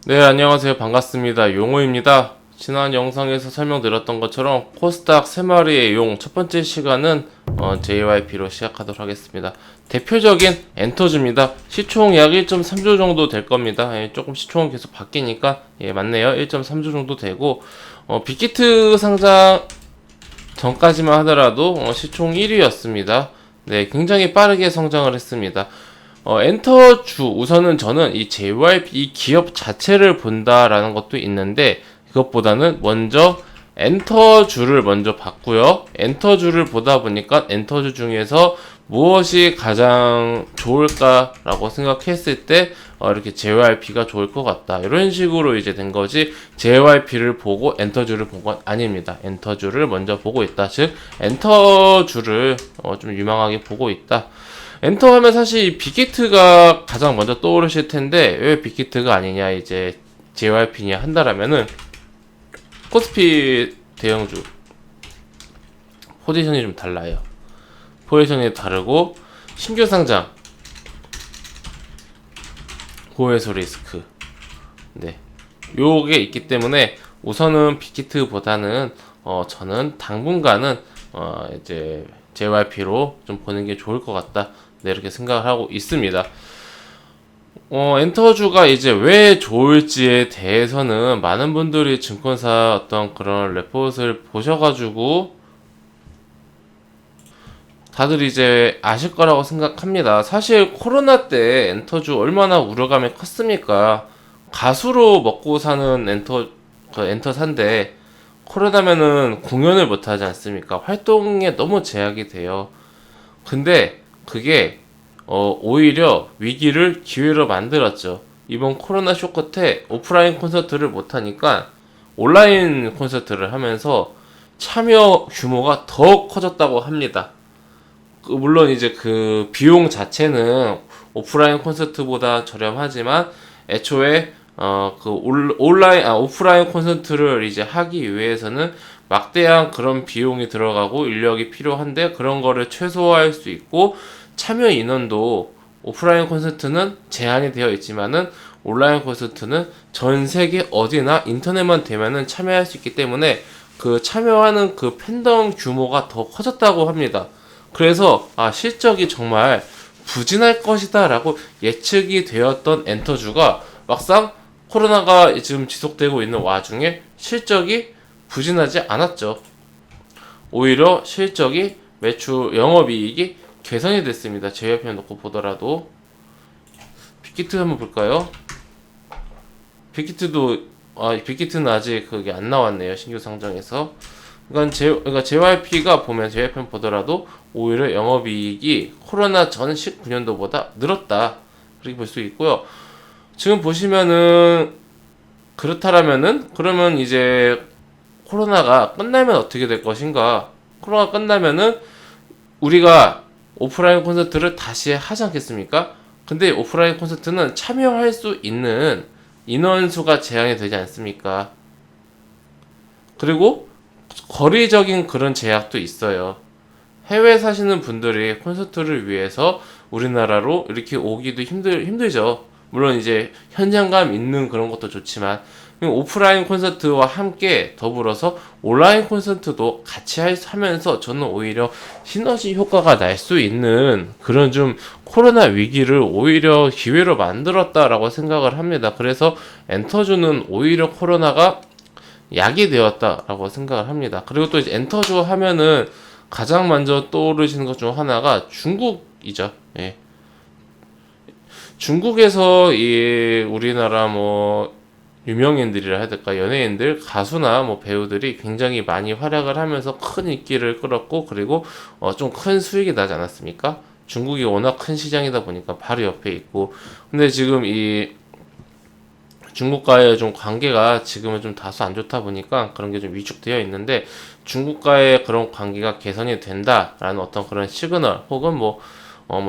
네, 안녕하세요. 반갑습니다. 용호입니다. 지난 영상에서 설명드렸던 것처럼 코스닥 3마리의 용 첫 번째 시간은 JYP로 시작하도록 하겠습니다. 대표적인 엔터주입니다. 시총 약 1.3조 정도 될 겁니다. 조금 시총은 계속 바뀌니까 맞네요. 1.3조 정도 되고 빅히트 상장 전까지만 하더라도 시총 1위였습니다. 네, 굉장히 빠르게 성장을 했습니다. 엔터주 우선은 저는 이 JYP 이 기업 자체를 본다라는 것도 있는데 그것보다는 먼저 엔터주를 먼저 봤고요. 엔터주를 보다 보니까 엔터주 중에서 무엇이 가장 좋을까라고 생각했을 때 이렇게 JYP가 좋을 것 같다. 이런 식으로 이제 된 거지 JYP를 보고 엔터주를 본 건 아닙니다. 엔터주를 먼저 보고 있다. 즉 엔터주를 좀 유망하게 보고 있다. 엔터 하면 사실 빅히트가 가장 먼저 떠오르실 텐데 왜 빅히트가 아니냐 이제 JYP냐 한다라면은 코스피 대형주 포지션이 좀 달라요. 포지션이 다르고 신규 상장 고해소 리스크 네 요게 있기 때문에 우선은 빅히트보다는 저는 당분간은 이제 JYP로 좀 보는 게 좋을 것 같다. 네, 이렇게 생각을 하고 있습니다. 엔터주가 이제 왜 좋을지에 대해서는 많은 분들이 증권사 어떤 그런 레포트를 보셔가지고 다들 이제 아실 거라고 생각합니다. 사실 코로나 때 엔터주 얼마나 우려감이 컸습니까? 가수로 먹고 사는 엔터사인데 코로나면은 공연을 못 하지 않습니까? 활동에 너무 제약이 돼요. 근데 그게 오히려 위기를 기회로 만들었죠. 이번 코로나 쇼크 때 오프라인 콘서트를 못 하니까 온라인 콘서트를 하면서 참여 규모가 더 커졌다고 합니다. 물론 이제 그 비용 자체는 오프라인 콘서트보다 저렴하지만 애초에 오프라인 콘서트를 이제 하기 위해서는 막대한 그런 비용이 들어가고 인력이 필요한데 그런 거를 최소화할 수 있고 참여 인원도 오프라인 콘서트는 제한이 되어 있지만은 온라인 콘서트는 전 세계 어디나 인터넷만 되면은 참여할 수 있기 때문에 그 참여하는 그 팬덤 규모가 더 커졌다고 합니다. 그래서 실적이 정말 부진할 것이다 라고 예측이 되었던 엔터주가 막상 코로나가 지금 지속되고 있는 와중에 실적이 부진하지 않았죠. 오히려 실적이 매출 영업이익이 개선이 됐습니다. JYP만 놓고 보더라도 빅히트 한번 볼까요? 빅히트는 아직 그게 안 나왔네요. 신규 상장에서. 그러니까 JYP가 보면 JYP만 보더라도 오히려 영업이익이 코로나 전 19년도보다 늘었다. 그렇게 볼 수 있고요. 지금 보시면은 그렇다라면은 그러면 이제 코로나가 끝나면 어떻게 될 것인가? 코로나가 끝나면은 우리가 오프라인 콘서트를 다시 하지 않겠습니까? 근데 오프라인 콘서트는 참여할 수 있는 인원수가 제한이 되지 않습니까? 그리고 거리적인 그런 제약도 있어요. 해외 사시는 분들이 콘서트를 위해서 우리나라로 이렇게 오기도 힘들죠. 물론 이제 현장감 있는 그런 것도 좋지만 오프라인 콘서트와 함께 더불어서 온라인 콘서트도 같이 하면서 저는 오히려 시너지 효과가 날 수 있는 그런 좀 코로나 위기를 오히려 기회로 만들었다라고 생각을 합니다. 그래서 엔터주는 오히려 코로나가 약이 되었다라고 생각을 합니다. 그리고 또 이제 엔터주 하면은 가장 먼저 떠오르시는 것 중 하나가 중국이죠. 예. 중국에서 이 우리나라 뭐 유명인들이라 해야 될까 연예인들 가수나 뭐 배우들이 굉장히 많이 활약을 하면서 큰 인기를 끌었고 그리고 좀 큰 수익이 나지 않았습니까? 중국이 워낙 큰 시장이다 보니까 바로 옆에 있고 근데 지금 이 중국과의 좀 관계가 지금은 좀 다소 안 좋다 보니까 그런 게 좀 위축되어 있는데 중국과의 그런 관계가 개선이 된다라는 어떤 그런 시그널 혹은 뭐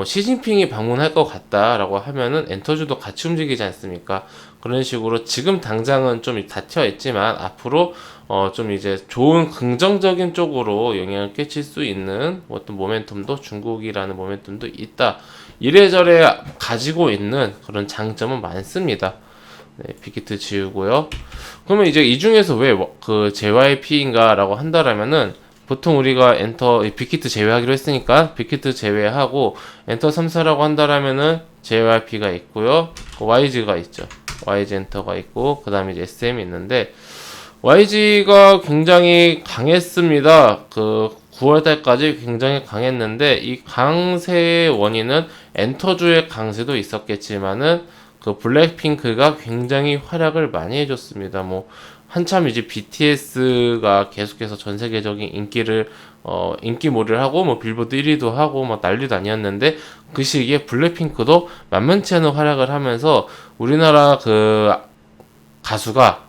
시진핑이 방문할 것 같다라고 하면은 엔터주도 같이 움직이지 않습니까? 그런 식으로 지금 당장은 좀 닫혀 있지만 앞으로 좀 이제 좋은 긍정적인 쪽으로 영향을 끼칠 수 있는 어떤 모멘텀도 중국이라는 모멘텀도 있다. 이래저래 가지고 있는 그런 장점은 많습니다. 네, 빅히트 지우고요. 그러면 이제 이 중에서 왜 그 JYP인가라고 한다라면은 보통 우리가 엔터 빅히트 제외하기로 했으니까 빅히트 제외하고 엔터 3사라고 한다라면은 JYP가 있고요. YG가 있죠. YG 엔터가 있고 그다음에 이제 SM이 있는데 YG가 굉장히 강했습니다. 그 9월달까지 굉장히 강했는데 이 강세의 원인은 엔터주의 강세도 있었겠지만은 그 블랙핑크가 굉장히 활약을 많이 해줬습니다. 뭐 한참 이제 BTS가 계속해서 전 세계적인 인기몰이를 하고 뭐 빌보드 1위도 하고 뭐 난리도 아니었는데 그 시기에 블랙핑크도 만만치 않은 활약을 하면서 우리나라 그 가수가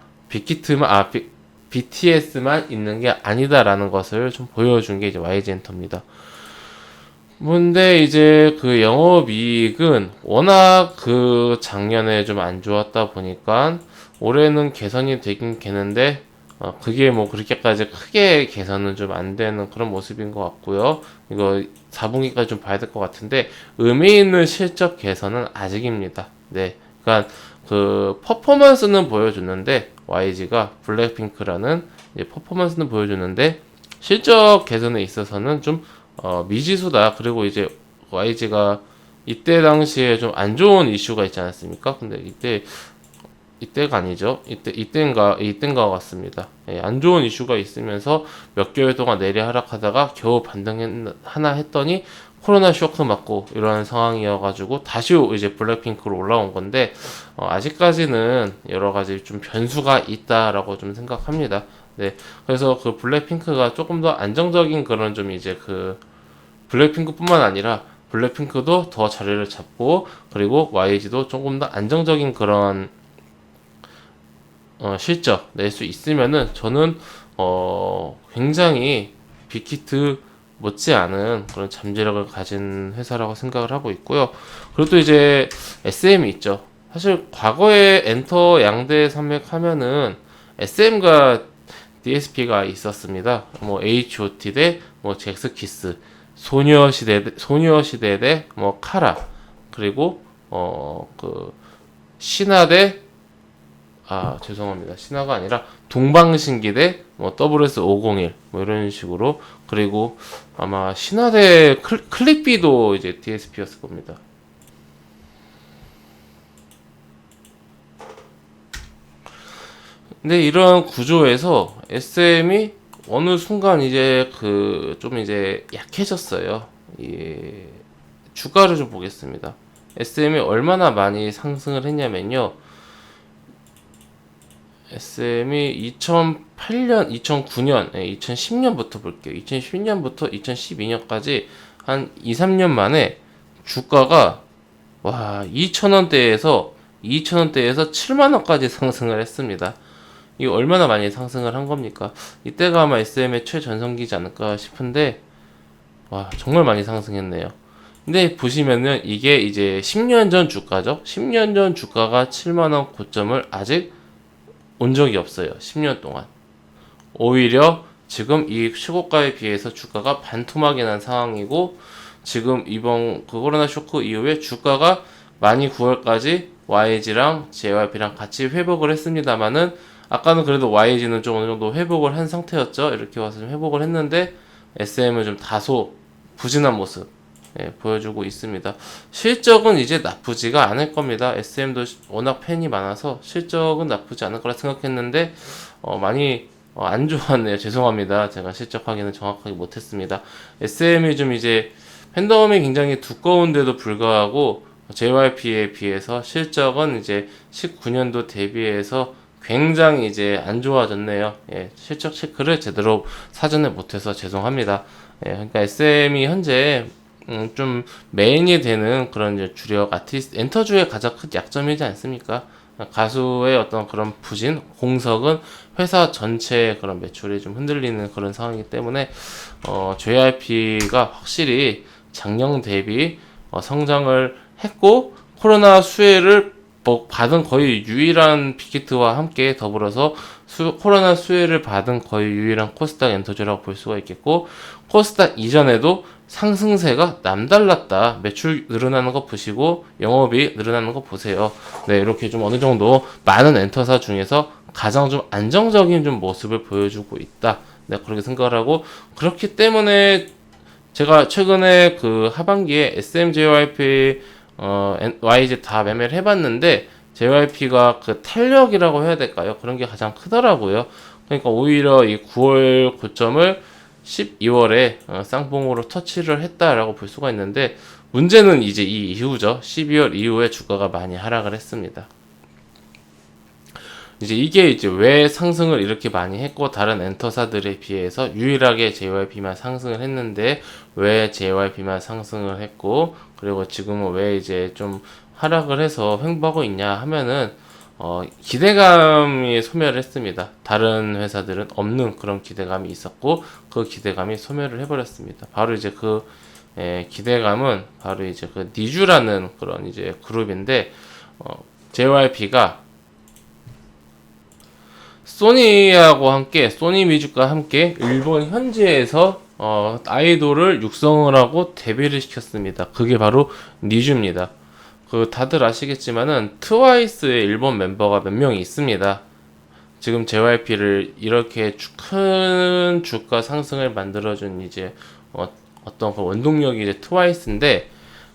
BTS만 있는 게 아니다라는 것을 좀 보여준 게 이제 YG 엔터입니다. 근데 이제 그 영업이익은 워낙 그 작년에 좀 안 좋았다 보니까 올해는 개선이 되긴 되는데 그게 뭐 그렇게까지 크게 개선은 좀 안 되는 그런 모습인 것 같고요. 이거 4분기까지 좀 봐야 될 것 같은데 의미 있는 실적 개선은 아직입니다. 네, 그러니까 그 퍼포먼스는 보여줬는데 YG가 블랙핑크라는 이제 퍼포먼스는 보여줬는데 실적 개선에 있어서는 좀 미지수다. 그리고 이제 YG가 이때 당시에 좀 안 좋은 이슈가 있지 않았습니까? 근데 이때가 아니죠. 이때인가 같습니다. 예, 안 좋은 이슈가 있으면서 몇 개월 동안 내려 하락하다가 겨우 하나 했더니 코로나 쇼크 맞고 이러한 상황이어가지고 다시 이제 블랙핑크로 올라온 건데 아직까지는 여러 가지 좀 변수가 있다라고 좀 생각합니다. 네, 그래서 그 블랙핑크가 조금 더 안정적인 그런 좀 이제 그 블랙핑크뿐만 아니라 블랙핑크도 더 자리를 잡고 그리고 YG도 조금 더 안정적인 그런 실적 낼 수 있으면은 저는 굉장히 빅히트 못지않은 그런 잠재력을 가진 회사라고 생각을 하고 있고요. 그리고 또 이제 SM이 있죠. 사실 과거에 엔터 양대 산맥 하면은 SM과 DSP가 있었습니다. 뭐 H.O.T 대 뭐 잭스키스, 소녀시대 대 뭐 카라, 그리고 그 신화 대 죄송합니다. 신화가 아니라 동방신기 대 뭐 WS501 뭐 이런 식으로. 그리고 아마 신화 대 클릭비도 이제 DSP였을 겁니다. 근데 이런 구조에서 SM이 어느 순간 이제 그 좀 이제 약해졌어요. 주가를 좀 보겠습니다. SM이 얼마나 많이 상승을 했냐면요. SM이 2008년, 2009년, 2010년부터 볼게요. 2010년부터 2012년까지 한 2, 3년 만에 주가가 2,000원대에서 7만원까지 상승을 했습니다. 이거 얼마나 많이 상승을 한 겁니까? 이때가 아마 SM의 최전성기지 않을까 싶은데 정말 많이 상승했네요. 근데 보시면은 이게 이제 10년 전 주가죠. 10년 전 주가가 7만원 고점을 아직 온 적이 없어요. 10년 동안. 오히려 지금 이 최고가에 비해서 주가가 반토막이 난 상황이고, 지금 이번 그 코로나 쇼크 이후에 주가가 많이 9월까지 YG랑 JYP랑 같이 회복을 했습니다만은, 아까는 그래도 YG는 좀 어느 정도 회복을 한 상태였죠. 이렇게 와서 좀 회복을 했는데 SM은 좀 다소 부진한 모습 보여주고 있습니다. 실적은 이제 나쁘지가 않을 겁니다. SM도 워낙 팬이 많아서 실적은 나쁘지 않을 거라 생각했는데 많이 안 좋았네요. 죄송합니다. 제가 실적 확인을 정확하게 못했습니다. SM이 좀 이제 팬덤이 굉장히 두꺼운데도 불구하고 JYP에 비해서 실적은 이제 19년도 대비해서 굉장히 이제 안 좋아졌네요. 실적 체크를 제대로 사전에 못해서 죄송합니다. 그러니까 SM이 현재 좀 메인이 되는 그런 이제 주력 아티스트, 엔터주의 가장 큰 약점이지 않습니까? 가수의 어떤 그런 부진, 공석은 회사 전체의 그런 매출이 좀 흔들리는 그런 상황이기 때문에 JYP가 확실히 작년 대비 성장을 했고, 코로나 수혜를 받은 거의 유일한 빅히트와 함께 더불어서 코로나 수혜를 받은 거의 유일한 코스닥 엔터주라고 볼 수가 있겠고, 코스닥 이전에도 상승세가 남달랐다. 매출 늘어나는 거 보시고 영업이 늘어나는 거 보세요. 네, 이렇게 좀 어느 정도 많은 엔터사 중에서 가장 좀 안정적인 좀 모습을 보여주고 있다. 네, 그렇게 생각을 하고, 그렇기 때문에 제가 최근에 그 하반기에 SMJYP YG 다 매매를 해봤는데 JYP가 그 탄력이라고 해야 될까요? 그런 게 가장 크더라고요. 그러니까 오히려 이 9월 고점을 12월에 쌍봉으로 터치를 했다라고 볼 수가 있는데, 문제는 이제 이 이후죠. 12월 이후에 주가가 많이 하락을 했습니다. 이제 이게 이제 왜 상승을 이렇게 많이 했고 다른 엔터사들에 비해서 유일하게 JYP만 상승을 했는데 왜 JYP만 상승을 했고, 그리고 지금은 왜 이제 좀 하락을 해서 횡보하고 있냐 하면은 기대감이 소멸을 했습니다. 다른 회사들은 없는 그런 기대감이 있었고 그 기대감이 소멸을 해버렸습니다. 바로 이제 그 기대감은 바로 이제 그 니쥬라는 그런 이제 그룹인데, JYP가 소니하고 함께, 소니 뮤직과 함께 일본 현지에서 아이돌을 육성을 하고 데뷔를 시켰습니다. 그게 바로 니쥬입니다. 그 다들 아시겠지만은 트와이스의 일본 멤버가 몇 명이 있습니다. 지금 JYP를 이렇게 큰 주가 상승을 만들어준 이제 어떤 그 원동력이 이제 트와이스인데,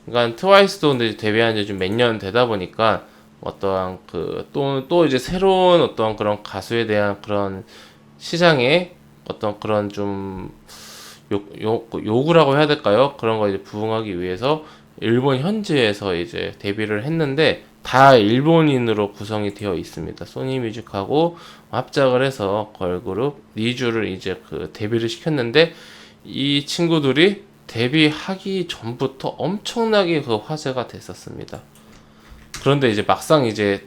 그러니까 트와이스도 근데 데뷔한 지 좀 몇 년 되다 보니까 어떠한 그 또 이제 새로운 어떤 그런 가수에 대한 그런 시장에 어떤 그런 좀 요구라고 해야 될까요? 그런 거 이제 부응하기 위해서 일본 현지에서 이제 데뷔를 했는데 다 일본인으로 구성이 되어 있습니다. 소니뮤직하고 합작을 해서 걸그룹 니쥬를 이제 그 데뷔를 시켰는데, 이 친구들이 데뷔하기 전부터 엄청나게 그 화제가 됐었습니다. 그런데 이제 막상 이제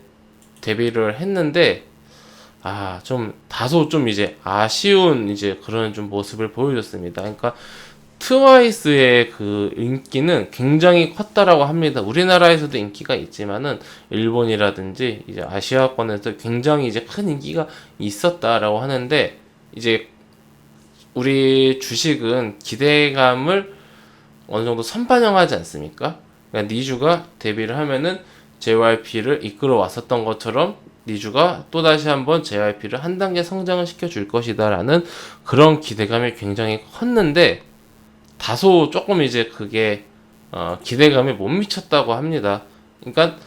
데뷔를 했는데 좀 다소 좀 이제 아쉬운 이제 그런 좀 모습을 보여줬습니다. 그러니까 트와이스의 그 인기는 굉장히 컸다라고 합니다. 우리나라에서도 인기가 있지만은 일본이라든지 이제 아시아권에서 굉장히 이제 큰 인기가 있었다라고 하는데, 이제 우리 주식은 기대감을 어느 정도 선반영하지 않습니까? 그러니까 니쥬가 데뷔를 하면은 JYP를 이끌어 왔었던 것처럼 니쥬가 또다시 한번 JYP를 한 단계 성장을 시켜줄 것이다라는 그런 기대감이 굉장히 컸는데, 다소 조금 이제 그게 기대감에 못 미쳤다고 합니다. 그러니까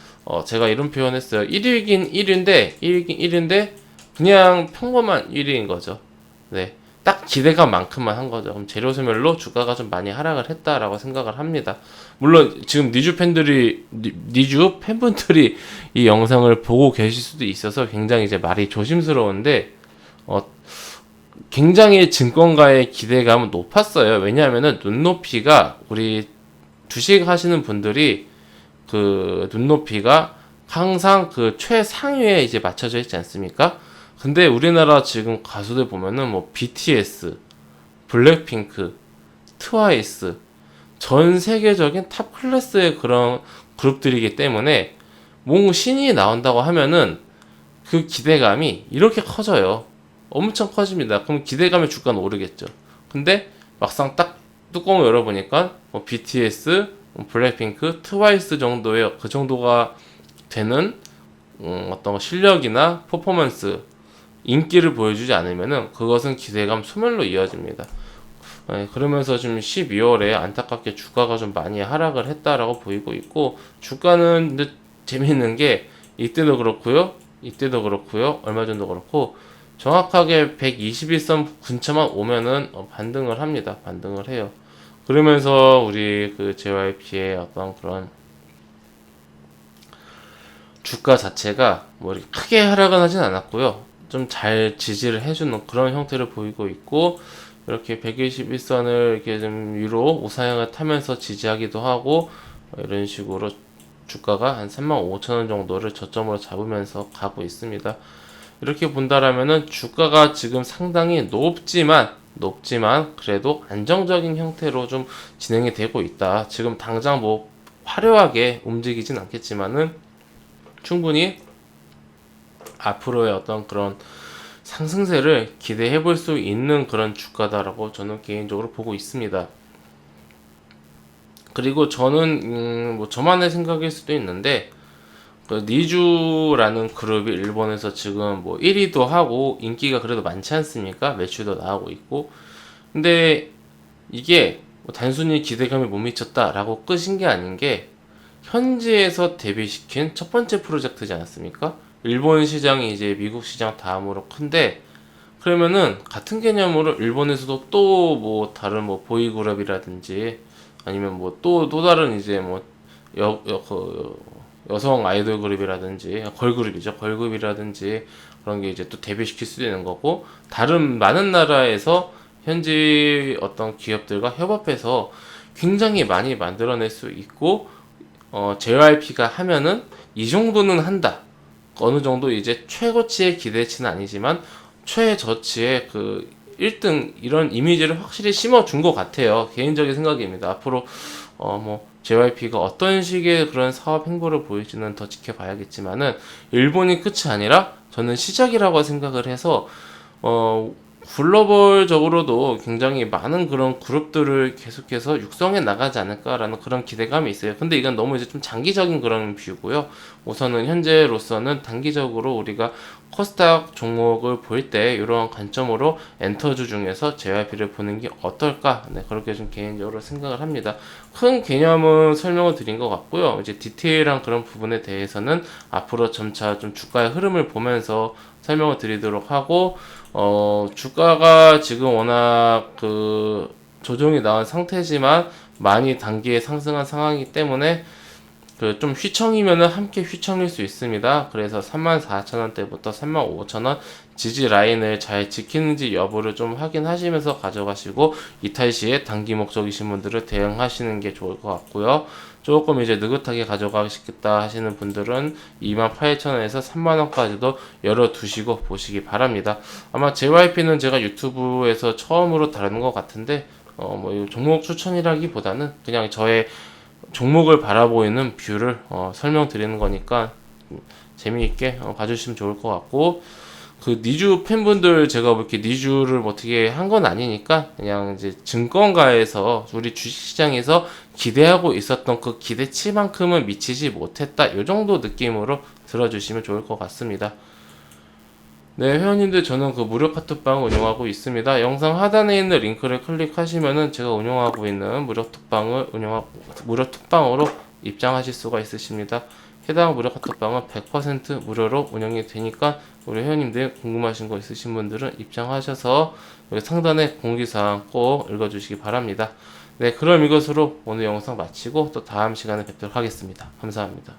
제가 이런 표현했어요. 1위긴 1위인데 그냥 평범한 1위인 거죠. 네. 딱 기대감만큼만 한 거죠. 그럼 재료 소멸로 주가가 좀 많이 하락을 했다라고 생각을 합니다. 물론 지금 니쥬 팬분들이 이 영상을 보고 계실 수도 있어서 굉장히 이제 말이 조심스러운데, 굉장히 증권가의 기대감은 높았어요. 왜냐하면은 눈높이가, 우리 주식 하시는 분들이 그 눈높이가 항상 그 최상위에 이제 맞춰져 있지 않습니까? 근데 우리나라 지금 가수들 보면은 뭐 BTS, 블랙핑크, 트와이스, 전 세계적인 탑 클래스의 그런 그룹들이기 때문에 뭔 신이 나온다고 하면은 그 기대감이 이렇게 커져요. 엄청 커집니다. 그럼 기대감에 주가는 오르겠죠. 근데 막상 딱 뚜껑을 열어보니까 뭐 BTS, 블랙핑크, 트와이스 정도의 그 정도가 되는 어떤 실력이나 퍼포먼스, 인기를 보여주지 않으면은 그것은 기대감 소멸로 이어집니다. 그러면서 지금 12월에 안타깝게 주가가 좀 많이 하락을 했다라고 보이고 있고, 주가는 근데 재밌는 게 이때도 그렇고요, 얼마 전도 그렇고 정확하게 121선 근처만 오면은 반등을 합니다. 반등을 해요. 그러면서 우리 그 JYP의 어떤 그런 주가 자체가 뭐 이렇게 크게 하락은 하진 않았고요. 좀 잘 지지를 해주는 그런 형태를 보이고 있고, 이렇게 121선을 이렇게 좀 위로 우상향을 타면서 지지하기도 하고, 이런 식으로 주가가 한 35,000원 정도를 저점으로 잡으면서 가고 있습니다. 이렇게 본다라면은 주가가 지금 상당히 높지만 그래도 안정적인 형태로 좀 진행이 되고 있다. 지금 당장 뭐 화려하게 움직이진 않겠지만은 충분히 앞으로의 어떤 그런 상승세를 기대해 볼 수 있는 그런 주가다라고 저는 개인적으로 보고 있습니다. 그리고 저는 뭐 저만의 생각일 수도 있는데 그 니쥬라는 그룹이 일본에서 지금 뭐 1위도 하고 인기가 그래도 많지 않습니까? 매출도 나오고 있고. 근데 이게 뭐 단순히 기대감에 못 미쳤다라고 끝인 게 아닌 게 현지에서 데뷔시킨 첫 번째 프로젝트지 않았습니까? 일본 시장이 이제 미국 시장 다음으로 큰데 그러면은 같은 개념으로 일본에서도 또 뭐 다른 뭐 보이그룹이라든지 아니면 뭐 또 다른 이제 뭐 여성 아이돌 그룹이라든지 걸그룹이죠. 걸그룹이라든지 그런 게 이제 또 데뷔시킬 수도 있는 거고 다른 많은 나라에서 현지 어떤 기업들과 협업해서 굉장히 많이 만들어낼 수 있고 JYP가 하면은 이 정도는 한다. 어느 정도 이제 최고치의 기대치는 아니지만 최저치의 그 1등 이런 이미지를 확실히 심어준 것 같아요. 개인적인 생각입니다. 앞으로 뭐 JYP가 어떤 식의 그런 사업 행보를 보일지는 더 지켜봐야겠지만은 일본이 끝이 아니라 저는 시작이라고 생각을 해서 글로벌적으로도 굉장히 많은 그런 그룹들을 계속해서 육성해 나가지 않을까라는 그런 기대감이 있어요. 근데 이건 너무 이제 좀 장기적인 그런 뷰고요. 우선은 현재로서는 단기적으로 우리가 코스닥 종목을 볼 때 이런 관점으로 엔터주 중에서 JYP를 보는 게 어떨까? 네, 그렇게 좀 개인적으로 생각을 합니다. 큰 개념은 설명을 드린 것 같고요. 이제 디테일한 그런 부분에 대해서는 앞으로 점차 좀 주가의 흐름을 보면서 설명을 드리도록 하고 주가가 지금 워낙 그 조정이 나온 상태지만 많이 단기에 상승한 상황이기 때문에 그 좀 휘청이면은 함께 휘청일 수 있습니다. 그래서 34,000원대부터 35,000원 지지 라인을 잘 지키는지 여부를 좀 확인하시면서 가져가시고 이탈 시에 단기 목적이신 분들은 대응하시는 게 좋을 것 같고요. 조금 이제 느긋하게 가져가시겠다 하시는 분들은 28,000원에서 30,000원까지도 열어두시고 보시기 바랍니다. 아마 JYP는 제가 유튜브에서 처음으로 다루는 것 같은데 뭐 종목 추천이라기보다는 그냥 저의 종목을 바라보이는 뷰를 설명드리는 거니까 재미있게 봐주시면 좋을 것 같고 그 니쥬 팬분들 제가 뭐 이렇게 니쥬를 뭐 어떻게 한 건 아니니까 그냥 이제 증권가에서 우리 주식시장에서 기대하고 있었던 그 기대치만큼은 미치지 못했다 이 정도 느낌으로 들어주시면 좋을 것 같습니다. 네, 회원님들 저는 그 무료 카톡방 운영하고 있습니다. 영상 하단에 있는 링크를 클릭하시면은 제가 운영하고 있는 무료 톡방으로 입장하실 수가 있으십니다. 해당 무료 카톡방은 100% 무료로 운영이 되니까 우리 회원님들 궁금하신 거 있으신 분들은 입장하셔서 여기 상단에 공지사항 꼭 읽어주시기 바랍니다. 네, 그럼 이것으로 오늘 영상 마치고 또 다음 시간에 뵙도록 하겠습니다. 감사합니다.